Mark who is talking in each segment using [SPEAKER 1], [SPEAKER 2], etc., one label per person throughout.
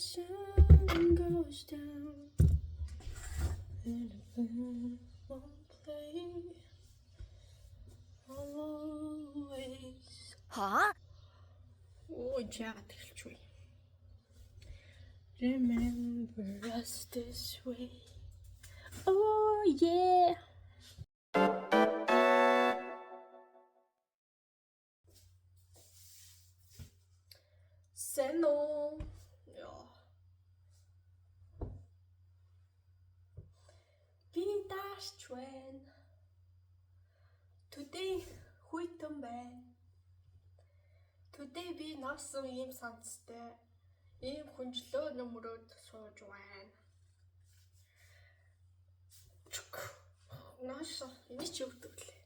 [SPEAKER 1] sun goes down and the band won't play. I'll always.
[SPEAKER 2] Huh?
[SPEAKER 1] Ой, чагаад эхэлж вэ. Remember us this way. Oh yeah. Сайн уу? Яа. Би даарч байна. Today хүйтэн байна. Today би носон ийм санцтай. Ийм хүнжлөө нөмрөөд сууж байна. Нааш энэ ч юу гэдэг лээ.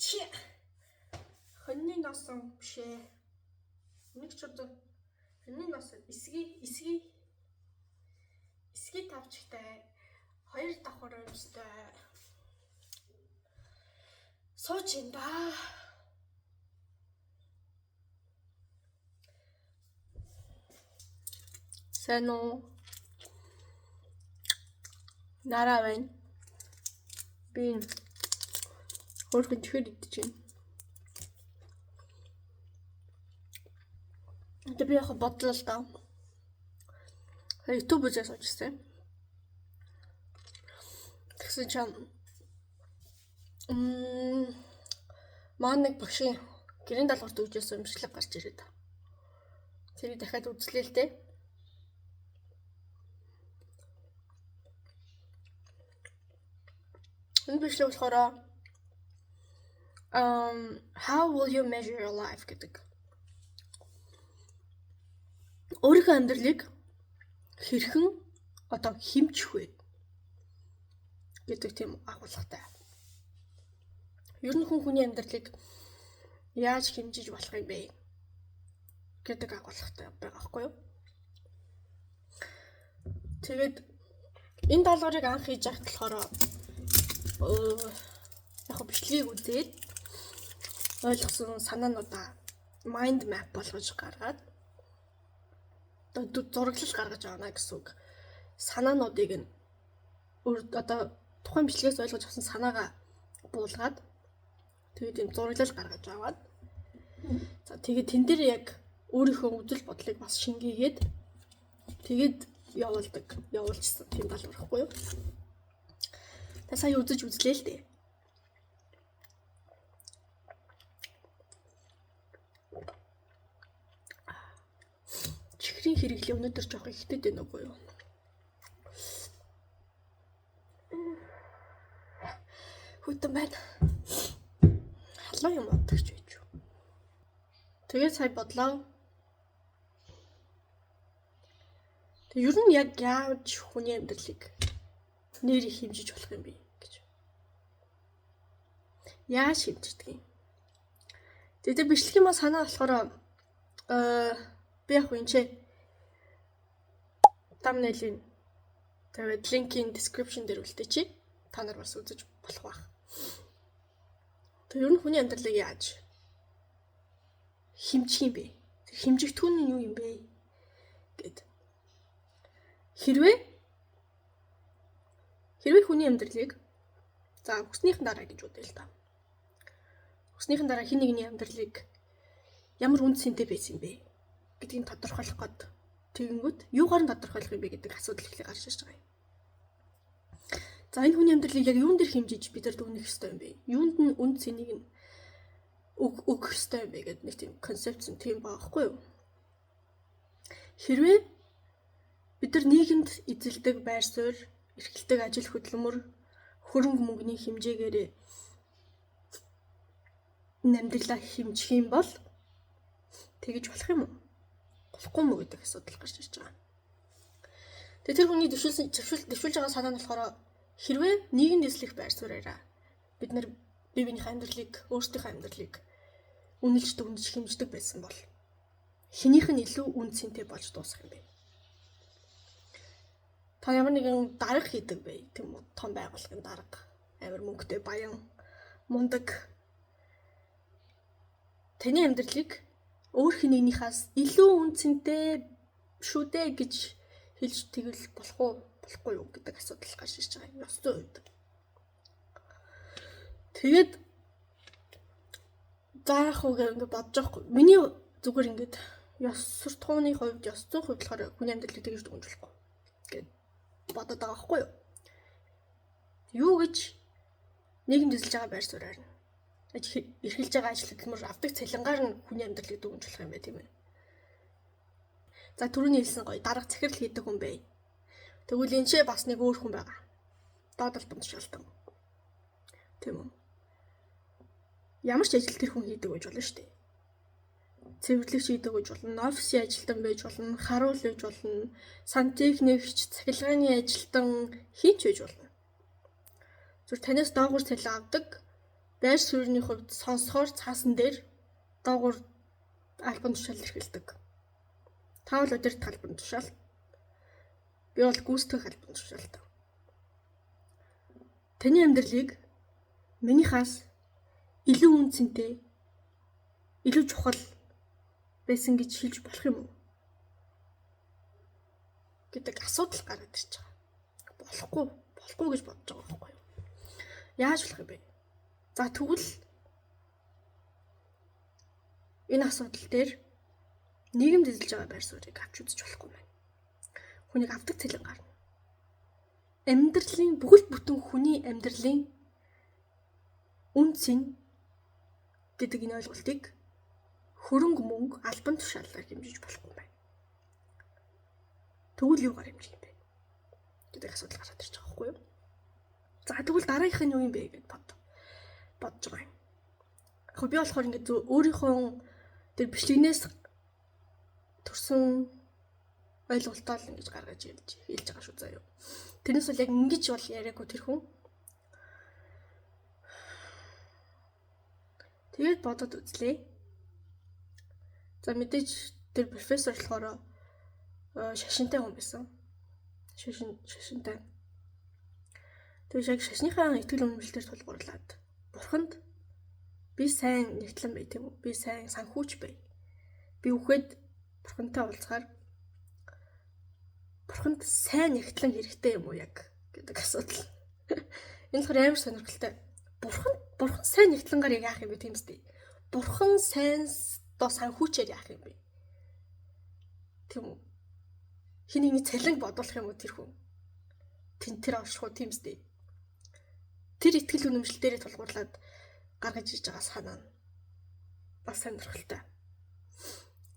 [SPEAKER 1] Чи хоньны носон бишээ. Нэг ч удаа хоньны носон эсгий тавчтай 2 давхар өмстэй сууж ин да. Сайн уу? Нараа байна. Би хөргөн чихэр идэж байна. Тэ би яг бодлоо л даа. YouTube үзэж суучихсан. Тэгсэн чинь маань нэг багшийн гэрийн даалгаварт үжсэн өмчлөг гарч ирээд. Тэрийг дахиад үзлээ л дээ. Энэ бичлэг болохоор how will you measure your life гэдэг. Өөрийнхөө амьдралыг хэрхэн одоо хэмжих вэ гэдэг тийм агуулгатай. Ер нь хүний амьдралыг яаж хэмжиж болох юм бэ гэдэг агуулгатай байгаа байхгүй юу? Тэгээд энэ даалгаврыг анх хийж байхад болохоор яг бичлэгийг үзээд ойлгосон санаануудаа mind map болгож гаргаад зураглал гаргаж авна гэсэн үг. Санаануудыг нь одоо тухайн бичлэгээс ойлгож авсан санаагаа буулгаад тэгээд юм зураглал гаргаж аваад за тэгээд тэн дээр яг өөрийнхөө үзэл бодлыг бас шингээгээд тэгээд явуулчихсан тийм даалгавар байхгүй юу? Та сая үзэж үзлээ л дээ. Чихрийн хэрэглээ өнөөдөр жоох ихтэй дээ нүггүй юу? Хүйтэн байна. Халуун юм удагч байж юу? Тэгээд сая бодлоо. Тэг ер нь яг яаж хүний амьдралыг нэрийг хэмжиж болох юм бэ гэж. Яаж хэмждэг юм? Тэгээд бичлэгийн маа санаа болохоор би яг энэ thumbnail-ийн тэгээд link-ийн description дээр үлдээчи. Та нар бас үзэж болох байх. Тэг ер нь хүний амьдралыг яаж хэмжих юм бэ? Хэмжих түүн нь юу юм бэ гэд. Хэрвээ хүний амьдралыг за хүснийхэн дараа гэж бодъё л да. Хүснийхэн дараа хин нэгний амьдралыг ямар үнд сэнтэй байсан юм бэ гэдгийг тодорхойлох гээд тэгэнгүүт юугаар нь тодорхойлох юм бэ гэдэг асуудал ихлэ гарч ирж байгаа юм. За энэ хүний амьдралыг яг юун дээр хэмжиж бид нар дүгнэх ёстой юм бэ? Юунд нь үнд цэнийг нь өгөх ёстой юм бэ гэдэг нэг тийм концепц нь тийм байгаа байхгүй юу? Хэрвээ бид нар нийгэмд эзэлдэг байр суурь, эрхэлдэг ажил хөдөлмөр, хөрөнгө мөнгөний хэмжээгээр амьдралаа хэмжих юм бол тэгэж болох юм уу? Болохгүй мүү гэдэг асуудал гарч ирж байгаа. Тэгээ тэр хүний дэвшүүлж байгаа санаа нь болохоор хэрвээ нийгэмд эзлэх байр суурьаараа бид нар бие биенийхээ амьдралыг, өөрсдийнхөө амьдралыг үнэлж дүгнэж хэмждэг байсан бол хэнийх нь илүү үнд цэнтэй болж дуусах юм бэ? Та ямар нэгэн дарга хийдэг бай, тийм үү? Том байгууллагын дарга, амар мөнгөтэй, баян, мундаг. Таны амьдралыг өөр хэнийгнийхээс илүү үнд цэнтэй шүү дээ гэж хэлж тэгвэл болох уу, болохгүй юу гэдэг асуудал гарч ирж байгаа юм. Ёс зүйн үед. Тэгээд заах уу гэж бодож байхгүй. Миний зүгээр ингээд ёс суртахууны хувьд, ёс зүйн хувьд болохоор хүний амьдралыг тэгж дүгнжүүлэхгүй гэж бодоод байгаа байхгүй юу? Юу гэж нийгэмд эзэлж байгаа байр суурьаар нь эрхэлж байгаа ажил хөдөлмөр авдаг цалингаар нь хүний амьдралыг дүгнжүүлэх юм байна тийм ээ. За түрүүний хэлсэн гоё дарга захирал хийдэг хүн бай. Тэгвэл энэ ч бас нэг өөр хүн байгаа. Доод албан тушаалтан. Тийм үү? Ямар ч ажил тэр хүн хийдэг байж болно шүү дээ. Цэвэрлэгч хийдэг байж болно, офисын ажилтан байж болно, харуул байж болно, сантехникч, цахилгааны ажилтан хийж байж болно. Зүр танаас доогуур цалин авдаг байр суурьны хувьд сонсохоор цаасан дээр доогуур албан тушаал эрхэлдэг. Та бол удирдах албан тушаал. Би бол гүйцэтгэх албан тушаалтай. Таны амьдралыг минийхээс илүү үнцэнтэй, илүү чухал байсан гэж хэлж болох юм уу? Гэдэг асуудал гараад ирж байгаа. Болохгүй гэж бодож байгаа байхгүй юу? Яаж болох юм бэ? За тэгвэл энэ асуудал дээр нийгэмд эзэлж байгаа байр суурийг авч үзэж болохгүй юм байна. Хүнийг авдаг цалин гарна. Амьдралын бүхэл бүтэн хүний амьдралын үнцийн гэдэг энэ ойлголтыг хөрөнгө мөнгө албан тушаалаар хэмжиж болохгүй юм байна. Тэгвэл юугаар хэмжих юм бэ? гэдэг асуудал гараад ирж байгаа байхгүй юу? За тэгвэл дараагийнх нь юу юм бэ гэж бодож байгаа юм. Яг би болохоор ингээд өөрийнхөө тэр бичлэгнээс төрсөн ойлголтоо л ингэж гаргаж хэлж байгаа шүү заяа. Тэрнээс бол яг ингэж бол яриаггүй тэр хүн. Тэгээд бодоод үзлээ. За мэдээж тэр профессор болохоор шашинтай хүн байсан. Шашинтай. Тэгээд яг шашныхаа итгэл үнэмшлэлээр тулгуурлаад бурханд би сайн нэгтлэн бай тийм үү? Би сайн санхүүч бай. Би үхээд бурхантай уулзахаар бурханд сайн нэгтлэн хэрэгтэй юм уу яг гэдэг асуудал. Энэ болохоор амар сонирхолтой. Бурхан сайн нэгтлэнгаар яг яах юм бэ тийм үстэй. Бурхан сайн доо санхүүчээр яах юм бэ? Тийм үү? Хин нэгний цалин бодуулах юм уу тэр хүн? Тэр авших уу тийм үстэй. Тэр итгэл үнэмшил дээрээ тулгуурлаад гаргаж иж байгаа санаа нь бас сонирхолтой.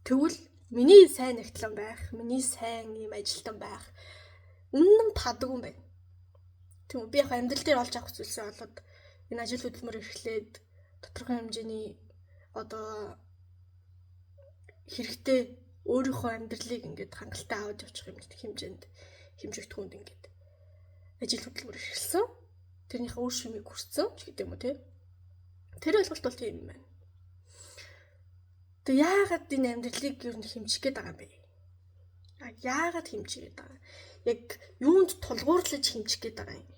[SPEAKER 1] Тэгвэл миний сайн нэгтлэн байх, миний сайн юм ажилтан байх үнэн падаг юм байна. Тийм үү? Би яг амьдрал дээр олж авах зүйлсээ болоод энэ ажил хөдөлмөр эрхлээд тодорхой хэмжээний одоо хэрэгтэй өөрийнхөө амьдралыг ингээд хангалттай аваад явчих юм хэмжээнд хэмжигдэх хүнд ингээд ажил хөдөлмөр эрхэлсэн. Тэрнийхээ үр шимийг хүрсэн ч гэдэг юм уу те. Тэр ойлголт бол тийм юм байна. Тэг яагаад энэ амьдралыг юу нэг хэмжих гээд байгаа юм бэ? Яагаад хэмжих гээд байгаа? Яг юунд тулгуурлаж хэмжих гээд байгаа юм?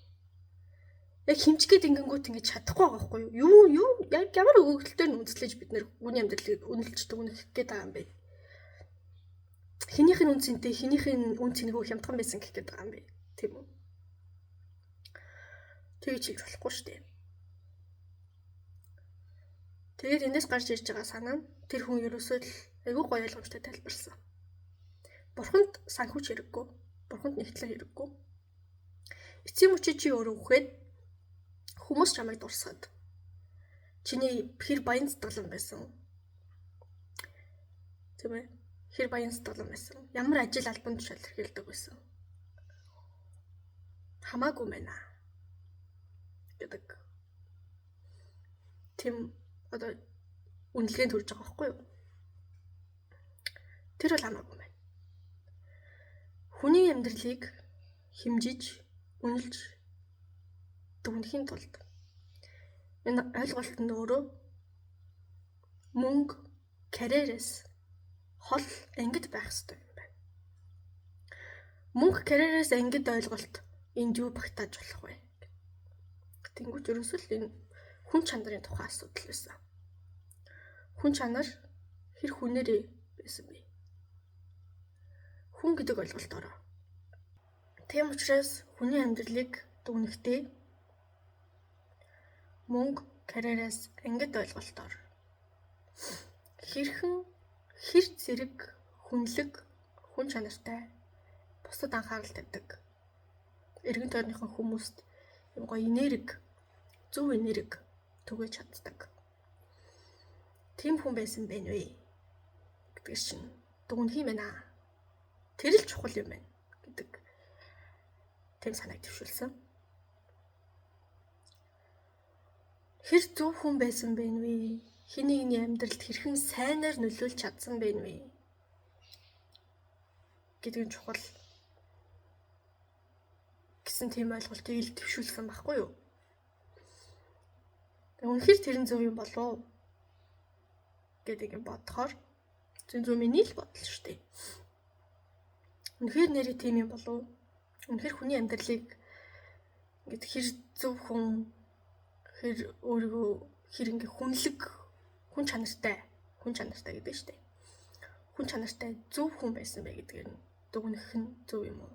[SPEAKER 1] Яг хэмжих гээд ингэнгүүт ингэж чадахгүй байгаа байхгүй юу? Юу яг ямар өгөгдөлтөөр нь үндэслэж бид нэр хүний амьдралыг үнэлж дүгнэх гээд байгаа юм бэ? Хинийх нь үнцэнтэй, хинийх нь үн цэнэгүй хямдхан байсан гэх гээд байгаа юм бэ? Тийм үү? Тэгж хэлж болохгүй шүү дээ. Тэгээд эндээс гарч ирж байгаа санаа нь тэр хүн ерөөсөө л айгүй гоё ойлгомжтой тайлбарласан. Бурханд санхүүч хэрэггүй, бурханд нэгтлэн хэрэггүй. Эцсийн мөчид чи өөрөө үхээд хүмүүс чамайг дурсаад чиний хэр баян сэтгэлэн байсан. Тийм ээ? Хэр баян сэтгэлэн байсан. Ямар ажил албан тушаал эрхэлдэг байсан. Хамаагүй байна гэдэг. Тийм одоо үнэлгээнд хүрж байгаа байхгүй юу? Тэр бол хамаагүй байна. Хүний амьдралыг хэмжиж, үнэлж дүгнэхийн тулд энэ ойлголт нь өөрөө мөнгө, карьерээс хол ангид байх ёстой юм байна. Мөнгө, карьерээс ангид ойлголт энд юу багтааж болох вэ? Тэнгүүч ерөөсөө л энэ хүн чанарын тухай асуудал байсан. Хүн чанар хэр хүнээрээ байсан бэ? хүн гэдэг ойлголтоор. Тийм учраас хүний амьдралыг дүгнэхдээ мөнгө, карьераас ангид ойлголтоор хэр зэрэг хүнлэг, хүн чанартай, бусдад анхаарал тавьдаг. Эргэн тойрныхон хүмүүст юм гоё энерги, зөв энерги түгэж чаддаг. Тийм хүн байсан байх вэ гэдэг чинь дүгнэх юм байна. Тэр л чухал юм байна гэдэг тийм санааг төвшүүлсэн. Хэр зөв хүн байсан бэ вэ? Хэн нэгний амьдралд хэрхэн сайнаар нөлөөлж чадсан бэ вэ гэдэг нь чухал гэсэн тийм ойлголтыг л төвшүүлсэн байхгүй юу? Үнэхээр тэр нь зөв юм болов гэдэг юм бодохоор зөв миний л бодол шүү дээ. Үнэхээр нэрээ тийм юм болов? Үнэхээр хүний амьдралыг ингээд хэр зөв хүн, хэр өөрийгөө хэр ингээ хүнлэг, хүн чанартай гэдэг шүү дээ. Хүн чанартай зөв хүн байсан бэ гэдгээр нь дүгнэх нь зөв юм уу?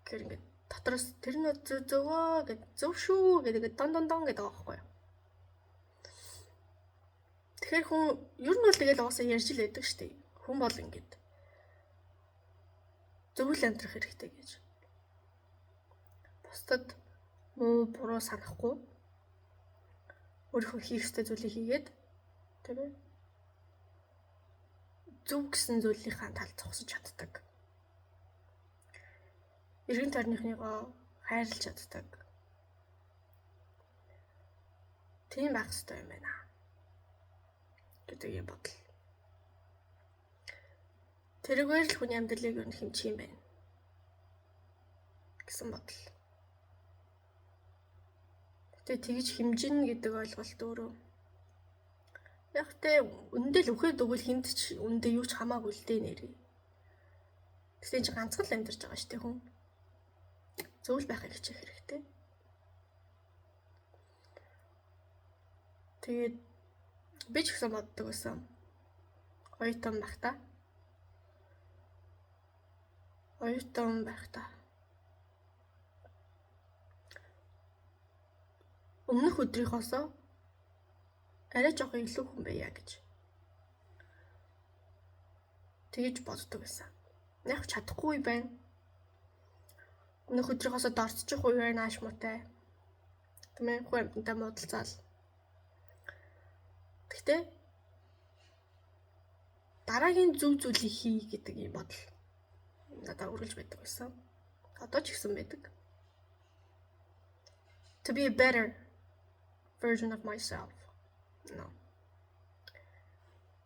[SPEAKER 1] Гэр ингээ дотроос тэр нь зөвөө гэд зөв шүү гэдэг дон гэдэг байгаа байхгүй юу? Тэгэхээр хүн ер нь бол тэгэл уусаа ярьж л байдаг шүү дээ. Хүн бол ингээд зөвл амьдрах хэрэгтэй гэж. Бусдад муу буруу санахгүй өөрийнхөө хийх ёстой зүйлийг хийгээд тийм ээ зөв гэсэн зүйлийнхаа талд зогсож чаддаг. Эргэн тойрныхныгоо хайрлаж чаддаг. Тийм байх ёстой юм байна гэдэг юм бодол. Тэрүүгээр л хүний амьдралыг юу хэмжих юм байна гэсэн бодол. Тэгээ тэгж хэмжин гэдэг ойлголт өөрөө яг тэ үндэл үхээд өгвөл хинт ч үндэ юу ч хамаагүй л дээ нэрээ. Тэгсэн чи ганцхан л амьдарч байгаа шүү дээ хүн. Зөвл байхыг хичээх хэрэгтэй. Тэгээд би ч гэсэн боддог байсан. Оюутан байхдаа өмнөх өдрийнхоосоо арай жоохон илүү хүн байя гэж тэгэж боддог байсан. Яг чадахгүй байна. Өмнөх өдрийнхоосоо дорцчих уу байна ааш муутай. Тэмээ хүн амьтантай муудалцаал. Гэхдээ дараагийн зөв зүйлийг хий гэдэг юм бодол надад үргэлж байдаг байсан. Одоо ч гэсэн байдаг. To be a better version of myself. No.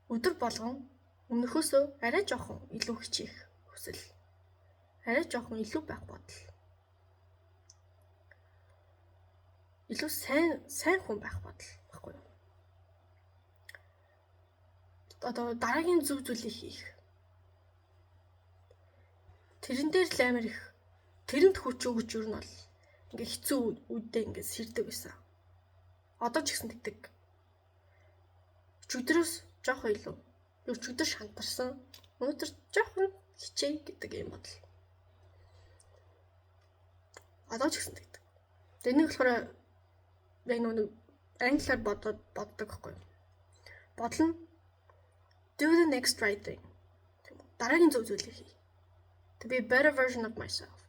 [SPEAKER 1] Өдөр болгон өмнөхөөсөө арай жоохон илүү хичээх хүсэл. Арай жоохон илүү байх бодол. Илүү сайн хүн байх бодол баггүй юу? Одоо дараагийн зөв зүйлийг хийх. Тэрэн дээр л амар их тэрэнд хүч өгч юу нь бол ингээ хэцүү үедээ ингээ сэрдэг байсан. Одоо ч гэсэн тэгдэг. Өчигдрөөс жоохон илүү. Өчигдөр шантарсан. Өнөөдөр жоохон хичээх гэдэг юм бодол. Одоо ч гэсэн тэгдэг. Тэнийг болохоор яг нэг англиар боддог байхгүй юу? Бодол нь do the next right thing. Дараагийн зөв зүйлийг хий. To be a better version of myself.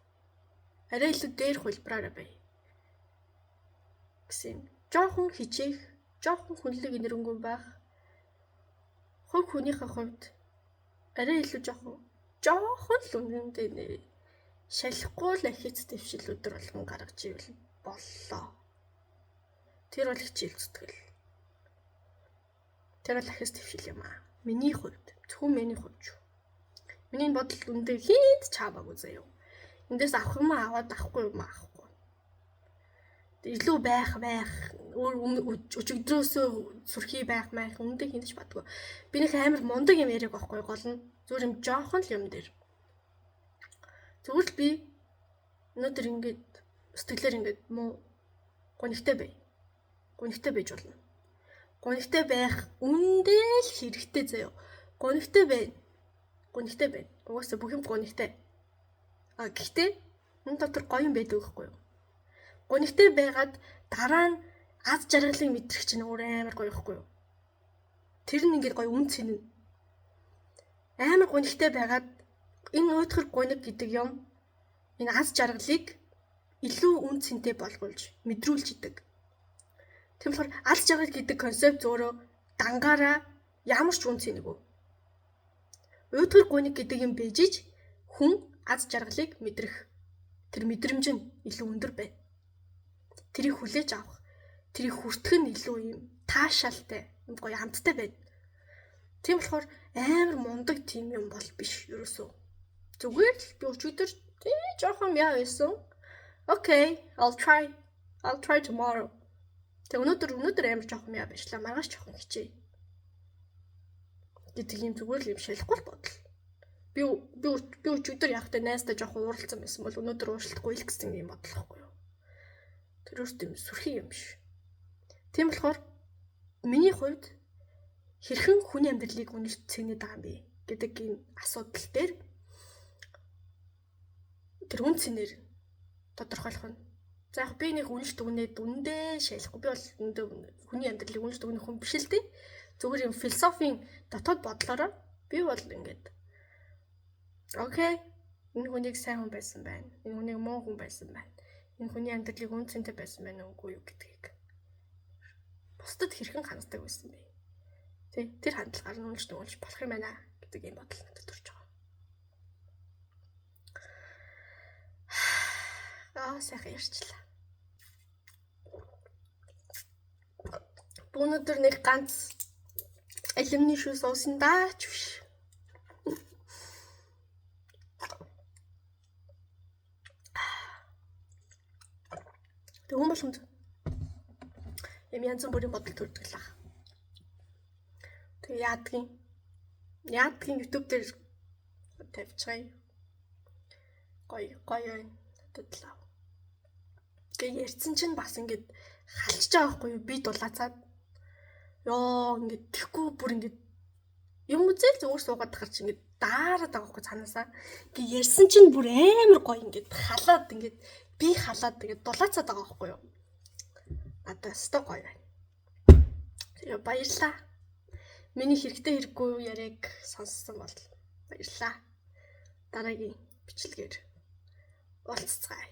[SPEAKER 1] Арай илүү дээр хөлбраараа бай. Гэсэн жоохон хичээх, жоохон хүнлэг энэрэнгүй байх. Хувь хүнийхээ хувьд арай илүү жоохон л үнэндээ нэр шалахгүй л ахиц дэвшил өдөр болгон гаргаж ивэл боллоо. Тэр бол хичээл зүтгэл. Тэр бол ахиц дэвшил юм аа. Миний хувьд, зөвхөн миний хувьд. Миний бодол үндэ хинт чаабаагүй заяа. Эндээс авах юм аваад авахгүй юм авахгүй. Илүү байх өчигдрөөсөө сүрхий байх үндэ хинтж бадгүй. Би нэг амар мундаг юм яриаг байхгүй гол нь зүгээр юм жоохон л юм дээр. Зүгээр л би өнөөдөр ингээд сэтгэлээр ингээд муу гонигтай бай. Гонигтай байж болно. Гонигтай байх үндэ л хэрэгтэй заяа. Гонигтай байна. гонигтай байна. Угаасаа бүх юм гонигтай. Гэхдээ энэ дотор гоё юм байдаг байхгүй юу? Гонигтай байгаад дараа нь аз жаргалыг мэдрэх чинь өөр амар гоё байхгүй юу? Тэр нь ингээд гоё үн цэнэ. Амар гонигтай байгаад энэ уйтгар гоник гэдэг юм энэ аз жаргалыг илүү үн цэнтэй болгуулж мэдрүүлж идэг. Тийм болохоор аз жаргал гэдэг концепт өөрөө дангаараа ямар ч үн цэнэгүй. Уйтгар гоник гэдэг юм бэжиж хүн аз жаргалыг мэдрэх тэр мэдрэмж нь илүү өндөр байна. Тэрийг хүлээж авах, тэрийг хүртэх нь илүү юм таашаалтай, юм гоё амттай байна. Тийм болохоор амар мундаг тийм юм бол биш ерөөсөө. Зүгээр л би өчигдөр жоохон яа байсан. Okay, I'll try tomorrow. Тэг өнөөдөр амар жоохон яа байшлаа. Маргааш жоохон хичээе. Гэдэг юм зүгээр л юм шалахгүй бодол. Би өчигдөр яахтай найстай жоохон ууралцсан байсан бол өнөөдөр уушлахгүй л гэсэн юм бодлохгүй юу. Тэр өөртөө юм сүрхий юм биш. Тийм болохоор миний хувьд хэрхэн хүний амьдралыг үнэлж цэгнээд байгаа юм бэ гэдэг энэ асуудал дээр тэр үн цэнээр тодорхойлох нь. За яг би нэг үнэлж дүгнээд үндэ шалахгүй. Би бол хүний амьдралыг үнэлж дүгнэх хүн биш л дээ. Зүгээр юм философийн дотоод бодлороо би бол ингээд окей, энэ хүнийг сайн хүн байсан байна. Энэ хүнийг муу хүн байсан байна. Энэ хүний амьдралыг үн цэнтэй байсан байна уугүй юу гэдгийг бусдад хэрхэн ханддаг байсан бэ? Тэр хандлагаар нь үнэлж болох юм байна гэдэг юм бодол надад төрж байгаа. Сайхан ярьчлаа. Өнөөдөр нэг ганц алюминий шүүс уусан даач биш. Тэг хүн болгонд юм янз бүрийн бодол төрдөг л аа. Тэг яадгийн YouTube дээр тавьчихъя. Гоё байна. Төдлөө. Гэ ярьсан чинь бас ингээд халчихж байгаа байхгүй юу? Би дулаацаад. Йоо ингээд тэхгүй бүр ингээд юм үзэл зүгээр суугаад тахаар чи ингээд даарад байгаа байхгүй цаанаасаа. Гэ ярьсан чинь бүр амар гоё ингээд халаад ингээд би халаад тэгээд дулаацаад байгаа байхгүй юу? Надад өстой гоё байна. Тэгээ баярлаа. Миний хэрэгтэй хэрэггүй яриаг сонссон бол баярлаа. Дараагийн бичлэгээр уулзцгаая.